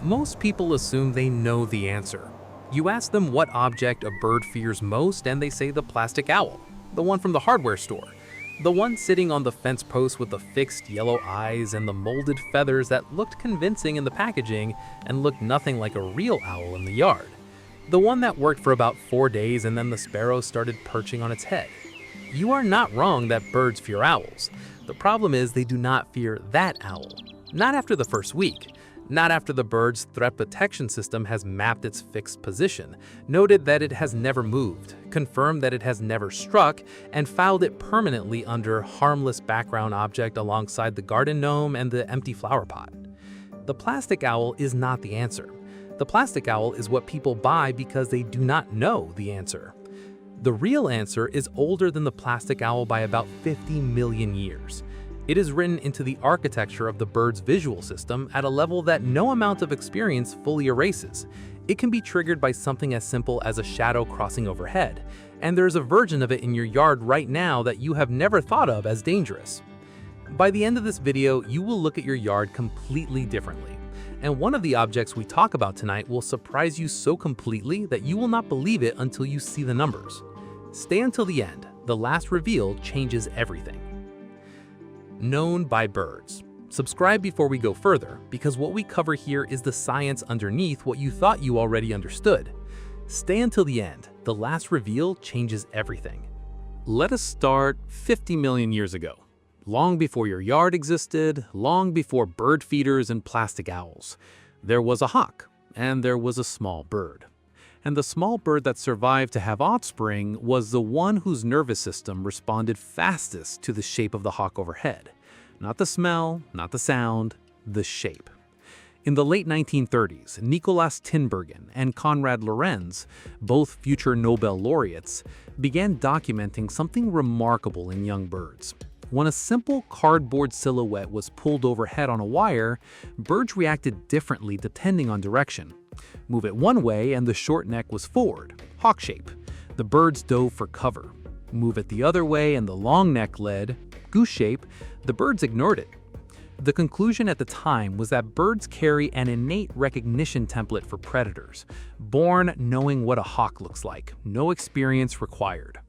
Most people assume they know the answer. You ask them what object a bird fears most and they say the plastic owl, the one from the hardware store, the one sitting on the fence post with the fixed yellow eyes and the molded feathers that looked convincing in the packaging and looked nothing like a real owl in the yard, the one that worked for about 4 days and then the sparrows started perching on its head. You are not wrong that birds fear owls. The problem is they do not fear that owl. Not after the first week. Not after the bird's threat detection system has mapped its fixed position, noted that it has never moved, confirmed that it has never struck, and filed it permanently under harmless background object alongside the garden gnome and the empty flower pot. The plastic owl is not the answer. The plastic owl is what people buy because they do not know the answer. The real answer is older than the plastic owl by about 50 million years. It is written into the architecture of the bird's visual system at a level that no amount of experience fully erases. It can be triggered by something as simple as a shadow crossing overhead, and there's a version of it in your yard right now that you have never thought of as dangerous. By the end of this video, you will look at your yard completely differently. And one of the objects we talk about tonight will surprise you so completely that you will not believe it until you see the numbers. Stay until the end. The last reveal changes everything. Known by birds. Subscribe before we go further, because what we cover here is the science underneath what you thought you already understood. Stay until the end. The last reveal changes everything. Let us start 50 million years ago. Long before your yard existed, long before bird feeders and plastic owls. There was a hawk, and there was a small bird. And the small bird that survived to have offspring was the one whose nervous system responded fastest to the shape of the hawk overhead. Not the smell, not the sound, the shape. In the late 1930s, Nicolas Tinbergen and Konrad Lorenz, both future Nobel laureates, began documenting something remarkable in young birds. When a simple cardboard silhouette was pulled overhead on a wire, birds reacted differently depending on direction. Move it one way and the short neck was forward, hawk shape. The birds dove for cover. Move it the other way and the long neck led, goose shape. The birds ignored it. The conclusion at the time was that birds carry an innate recognition template for predators, born knowing what a hawk looks like, no experience required.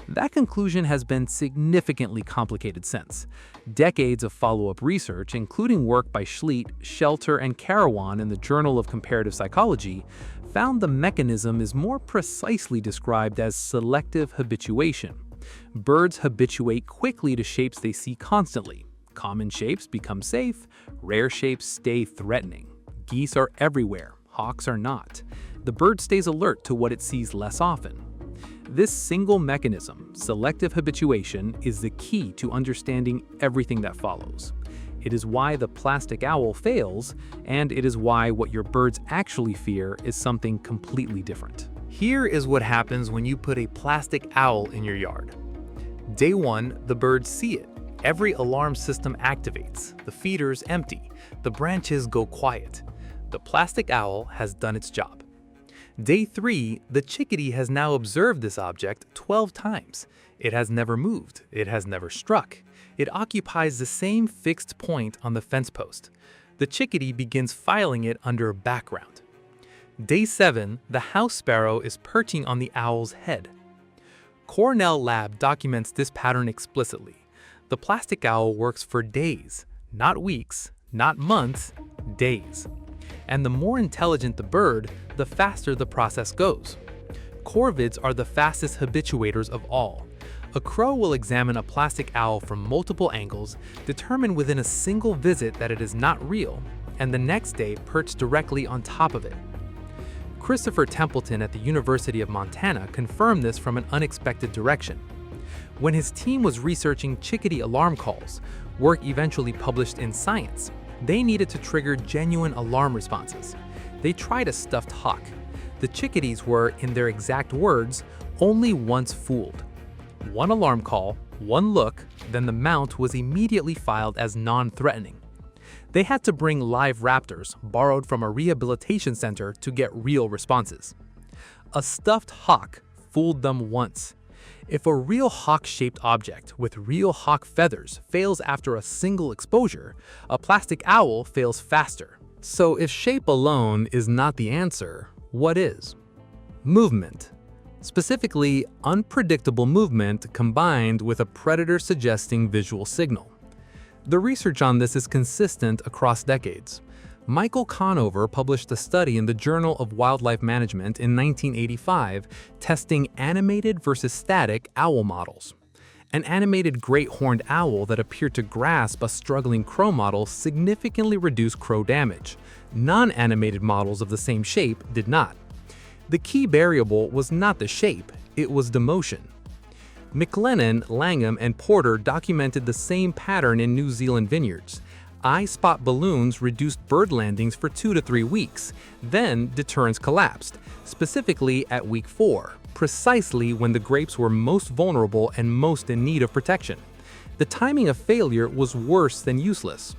That conclusion has been significantly complicated since. Decades of follow-up research, including work by Schlitt, Shelter, and Carawan in the Journal of Comparative Psychology, found the mechanism is more precisely described as selective habituation. Birds habituate quickly to shapes they see constantly. Common shapes become safe, rare shapes stay threatening. Geese are everywhere, hawks are not. The bird stays alert to what it sees less often. This single mechanism, selective habituation, is the key to understanding everything that follows. It is why the plastic owl fails, and it is why what your birds actually fear is something completely different. Here is what happens when you put a plastic owl in your yard. Day 1, the birds see it. Every alarm system activates. The feeders empty. The branches go quiet. The plastic owl has done its job. Day 3, the chickadee has now observed this object 12 times. It has never moved. It has never struck. It occupies the same fixed point on the fence post. The chickadee begins filing it under a background. Day 7, the house sparrow is perching on the owl's head. Cornell Lab documents this pattern explicitly. The plastic owl works for days, not weeks, not months, days. And the more intelligent the bird, the faster the process goes. Corvids are the fastest habituators of all. A crow will examine a plastic owl from multiple angles, determine within a single visit that it is not real, and the next day perch directly on top of it. Christopher Templeton at the University of Montana confirmed this from an unexpected direction. When his team was researching chickadee alarm calls, work eventually published in Science, they needed to trigger genuine alarm responses. They tried a stuffed hawk. The chickadees were, in their exact words, only once fooled. One alarm call, one look, then the mount was immediately filed as non-threatening. They had to bring live raptors, borrowed from a rehabilitation center, to get real responses. A stuffed hawk fooled them once. If a real hawk-shaped object with real hawk feathers fails after a single exposure, a plastic owl fails faster. So if shape alone is not the answer, what is? Movement. Specifically, unpredictable movement combined with a predator-suggesting visual signal. The research on this is consistent across decades. Michael Conover published a study in the Journal of Wildlife Management in 1985 testing animated versus static owl models. An animated great horned owl that appeared to grasp a struggling crow model significantly reduced crow damage. Non-animated models of the same shape did not. The key variable was not the shape, it was the motion. McLennan, Langham, and Porter documented the same pattern in New Zealand vineyards. Eye spot balloons reduced bird landings for 2 to 3 weeks. Then deterrents collapsed, specifically at week 4, precisely when the grapes were most vulnerable and most in need of protection. The timing of failure was worse than useless.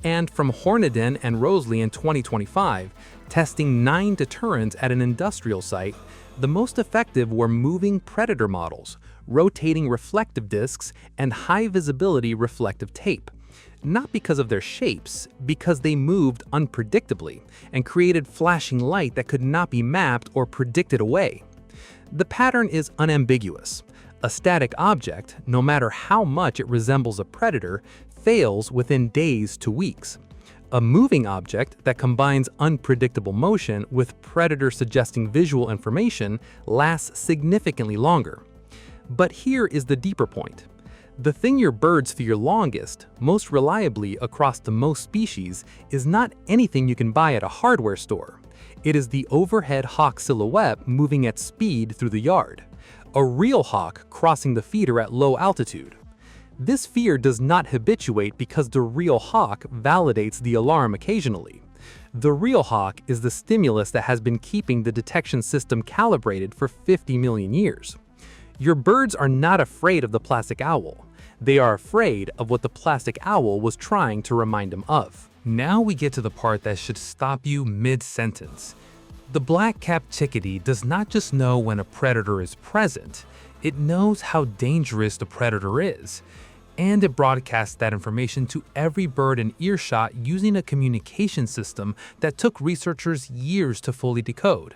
And from Horneden and Roseley in 2025, testing 9 deterrents at an industrial site, the most effective were moving predator models, rotating reflective discs, and high-visibility reflective tape. Not because of their shapes, because they moved unpredictably and created flashing light that could not be mapped or predicted away. The pattern is unambiguous. A static object, no matter how much it resembles a predator, fails within days to weeks. A moving object that combines unpredictable motion with predator-suggesting visual information lasts significantly longer. But here is the deeper point. The thing your birds fear longest, most reliably across the most species, is not anything you can buy at a hardware store. It is the overhead hawk silhouette moving at speed through the yard. A real hawk crossing the feeder at low altitude. This fear does not habituate because the real hawk validates the alarm occasionally. The real hawk is the stimulus that has been keeping the detection system calibrated for 50 million years. Your birds are not afraid of the plastic owl. They are afraid of what the plastic owl was trying to remind them of. Now we get to the part that should stop you mid-sentence. The black-capped chickadee does not just know when a predator is present, it knows how dangerous the predator is. And it broadcasts that information to every bird in earshot using a communication system that took researchers years to fully decode.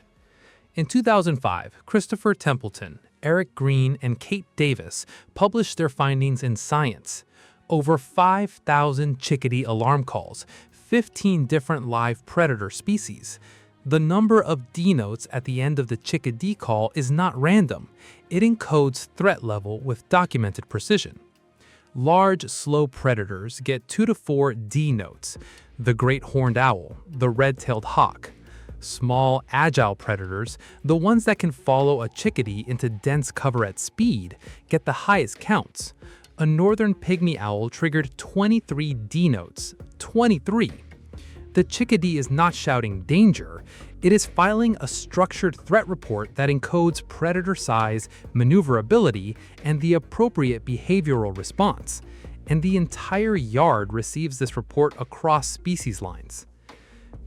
In 2005, Christopher Templeton, Eric Green, and Kate Davis published their findings in Science. Over 5,000 chickadee alarm calls, 15 different live predator species. The number of D notes at the end of the chickadee call is not random. It encodes threat level with documented precision. Large, slow predators get 2 to 4 D notes, the great horned owl, the red-tailed hawk. Small, agile predators, the ones that can follow a chickadee into dense cover at speed, get the highest counts. A northern pygmy owl triggered 23 D notes. 23! The chickadee is not shouting danger, it is filing a structured threat report that encodes predator size, maneuverability, and the appropriate behavioral response. And the entire yard receives this report across species lines.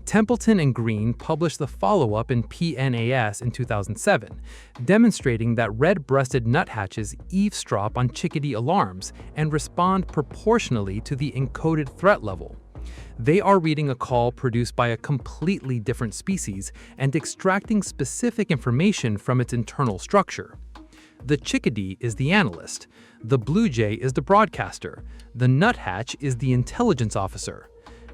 Templeton and Green published the follow-up in PNAS in 2007, demonstrating that red-breasted nuthatches eavesdrop on chickadee alarms and respond proportionally to the encoded threat level. They are reading a call produced by a completely different species and extracting specific information from its internal structure. The chickadee is the analyst, the blue jay is the broadcaster, the nuthatch is the intelligence officer.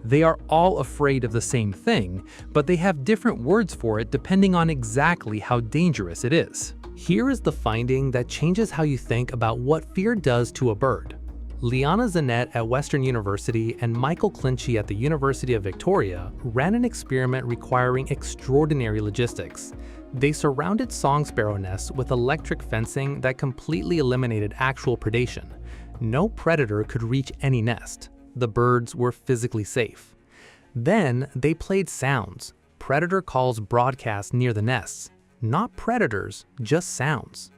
They are all afraid of the same thing, but they have different words for it depending on exactly how dangerous it is. Here is the finding that changes how you think about what fear does to a bird. Liana Zanet at Western University and Michael Clinchy at the University of Victoria ran an experiment requiring extraordinary logistics. They surrounded song sparrow nests with electric fencing that completely eliminated actual predation. No predator could reach any nest. The birds were physically safe. Then they played sounds, predator calls broadcast near the nests. Not predators, just sounds.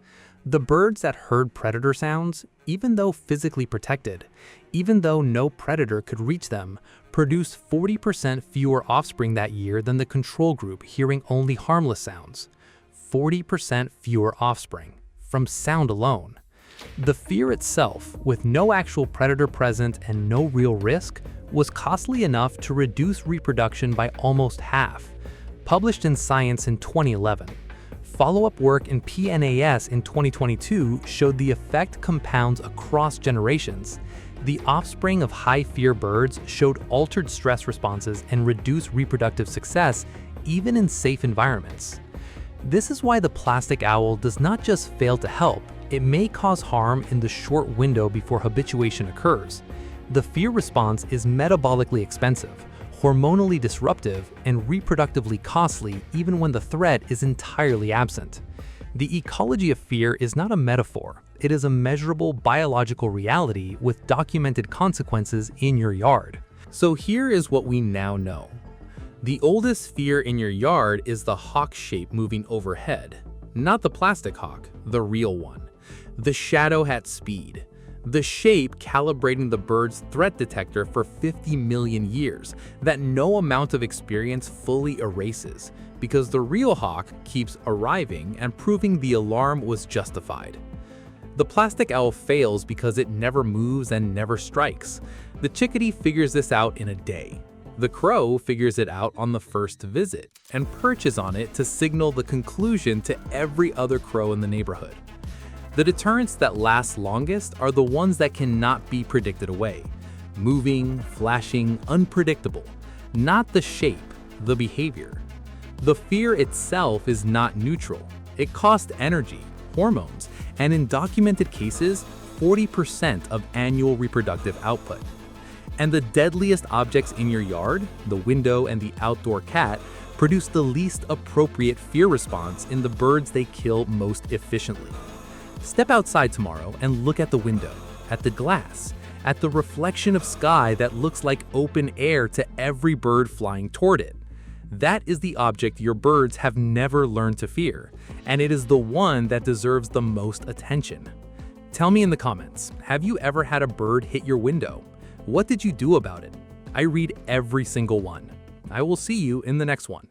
The birds that heard predator sounds, even though physically protected, even though no predator could reach them, produced 40% fewer offspring that year than the control group hearing only harmless sounds. 40% fewer offspring, from sound alone. The fear itself, with no actual predator present and no real risk, was costly enough to reduce reproduction by almost half, published in Science in 2011. Follow-up work in PNAS in 2022 showed the effect compounds across generations. The offspring of high-fear birds showed altered stress responses and reduced reproductive success even in safe environments. This is why the plastic owl does not just fail to help, it may cause harm in the short window before habituation occurs. The fear response is metabolically expensive, hormonally disruptive, and reproductively costly even when the threat is entirely absent. The ecology of fear is not a metaphor, it is a measurable biological reality with documented consequences in your yard. So here is what we now know. The oldest fear in your yard is the hawk shape moving overhead, not the plastic hawk, the real one. The shadow at speed. The shape calibrating the bird's threat detector for 50 million years that no amount of experience fully erases, because the real hawk keeps arriving and proving the alarm was justified. The plastic owl fails because it never moves and never strikes. The chickadee figures this out in a day. The crow figures it out on the first visit and perches on it to signal the conclusion to every other crow in the neighborhood. The deterrents that last longest are the ones that cannot be predicted away. Moving, flashing, unpredictable. Not the shape, the behavior. The fear itself is not neutral. It costs energy, hormones, and in documented cases, 40% of annual reproductive output. And the deadliest objects in your yard, the window and the outdoor cat, produce the least appropriate fear response in the birds they kill most efficiently. Step outside tomorrow and look at the window, at the glass, at the reflection of sky that looks like open air to every bird flying toward it. That is the object your birds have never learned to fear, and it is the one that deserves the most attention. Tell me in the comments, have you ever had a bird hit your window? What did you do about it? I read every single one. I will see you in the next one.